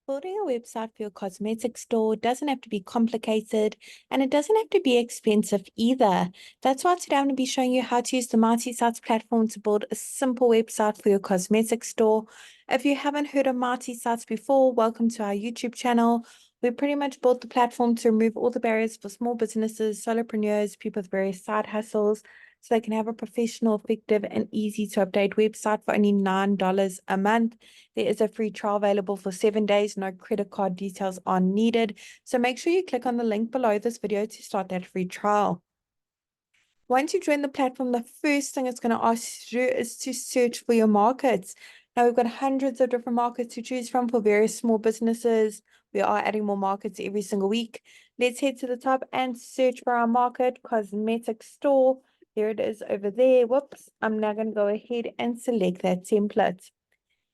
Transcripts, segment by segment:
Building a website for your cosmetic store doesn't have to be complicated and it doesn't have to be expensive either. That's why today I'm going to be showing you how to use the MultiSites platform to build a simple website for your cosmetic store. If you haven't heard of MultiSites before, welcome to our YouTube channel. We pretty much built the platform to remove all the barriers for small businesses, solopreneurs, people with various side hustles, so they can have a professional, effective, and easy to update website for only $9 a month. There is a free trial available for 7 days. No credit card details are needed. So make sure you click on the link below this video to start that free trial. Once you join the platform, the first thing it's going to ask you to do is to search for your markets. Now we've got hundreds of different markets to choose from for various small businesses. We are adding more markets every single week. Let's head to the top and search for our market, cosmetic store. There it is over there. Whoops. I'm now going to go ahead and select that template.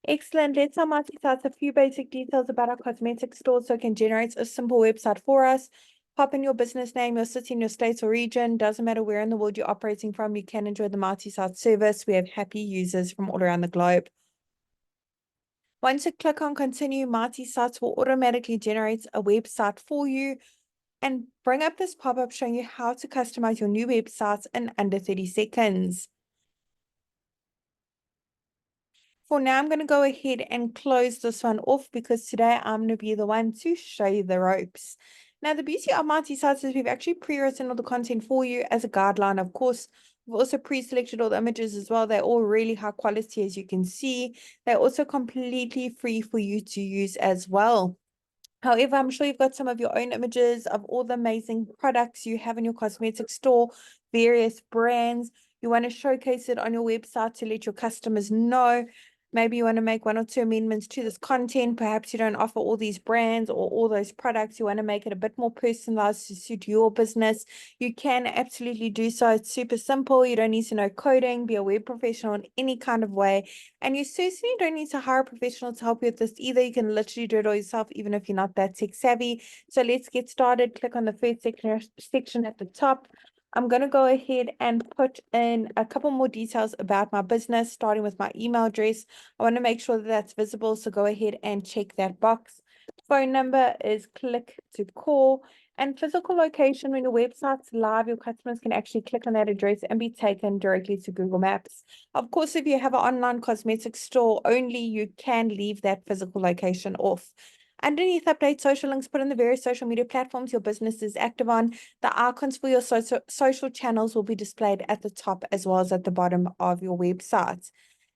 Excellent. Let's now multitask a few basic details about our cosmetic store so it can generate a simple website for us. Pop in your business name, your city, your state or region. Doesn't matter where in the world you're operating from, you can enjoy the multi-site service. We have happy users from all around the globe. Once you click on continue, MultiSites will automatically generate a website for you and bring up this pop-up showing you how to customize your new websites in under 30 seconds. For now, I'm going to go ahead and close this one off because today I'm going to be the one to show you the ropes. Now, the beauty of MultiSites is we've actually pre-written all the content for you as a guideline. Of course, we've also pre-selected all the images as well. They're all really high quality, as you can see. They're also completely free for you to use as well. However, I'm sure you've got some of your own images of all the amazing products you have in your cosmetic store, various brands. You want to showcase it on your website to let your customers know. Maybe you want to make one or two amendments to this content. Perhaps you don't offer all these brands or all those products. You want to make it a bit more personalized to suit your business. You can absolutely do so. It's super simple. You don't need to know coding, be a web professional in any kind of way. And you certainly don't need to hire a professional to help you with this either. You can literally do it all yourself, even if you're not that tech savvy. So let's get started. Click on the first section at the top. I'm going to go ahead and put in a couple more details about my business, starting with my email address. I want to make sure that that's visible, so go ahead and check that box. Phone number is click to call. And physical location, when your website's live, your customers can actually click on that address and be taken directly to Google Maps. Of course, if you have an online cosmetic store only, you can leave that physical location off. Underneath, update social links put in the various social media platforms your business is active on. The icons for your social channels will be displayed at the top as well as at the bottom of your website.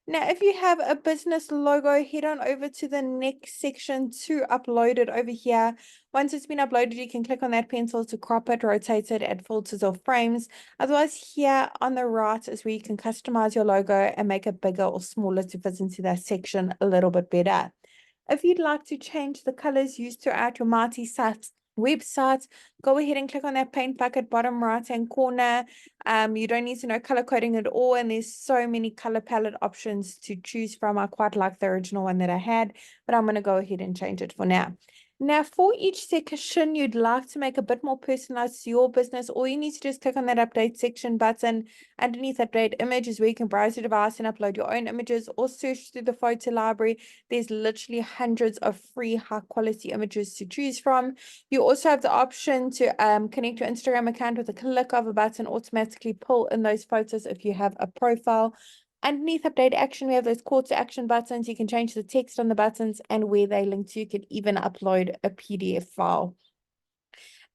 Now, if you have a business logo, head on over to the next section to upload it over here. Once it's been uploaded, you can click on that pencil to crop it, rotate it, add filters or frames. Otherwise, here on the right is where you can customize your logo and make it bigger or smaller to fit into that section a little bit better. If you'd like to change the colors used throughout your MultiSites website, go ahead and click on that paint bucket bottom right hand corner. You don't need to know color coding at all, and there's so many color palette options to choose from. I quite like the original one that I had, but I'm going to go ahead and change it for now. Now, for each section you'd like to make a bit more personalized to your business, all you need to do is click on that update section button. Underneath update image is where you can browse your device and upload your own images or search through the photo library. There's literally hundreds of free high quality images to choose from. You also have the option to connect your Instagram account with a click of a button, automatically pull in those photos if you have a profile. Underneath update action, we have those call to action buttons. You can change the text on the buttons and where they link to. You can even upload a PDF file.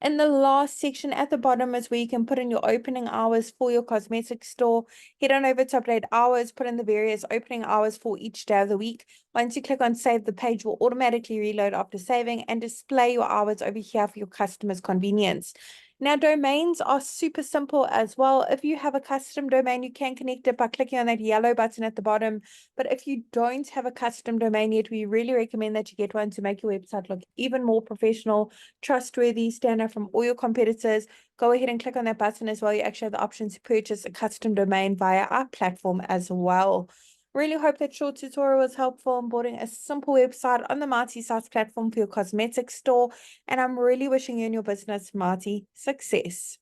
In the last section at the bottom is where you can put in your opening hours for your cosmetic store. Head on over to update hours, put in the various opening hours for each day of the week. Once you click on save, the page will automatically reload after saving and display your hours over here for your customers' convenience. Now, domains are super simple as well. If you have a custom domain, you can connect it by clicking on that yellow button at the bottom. But if you don't have a custom domain yet, we really recommend that you get one to make your website look even more professional, trustworthy, stand out from all your competitors. Go ahead and click on that button as well. You actually have the option to purchase a custom domain via our platform as well. Really hope that short tutorial was helpful in building a simple website on the MultiSites platform for your cosmetic store. And I'm really wishing you and your business, Marty, success.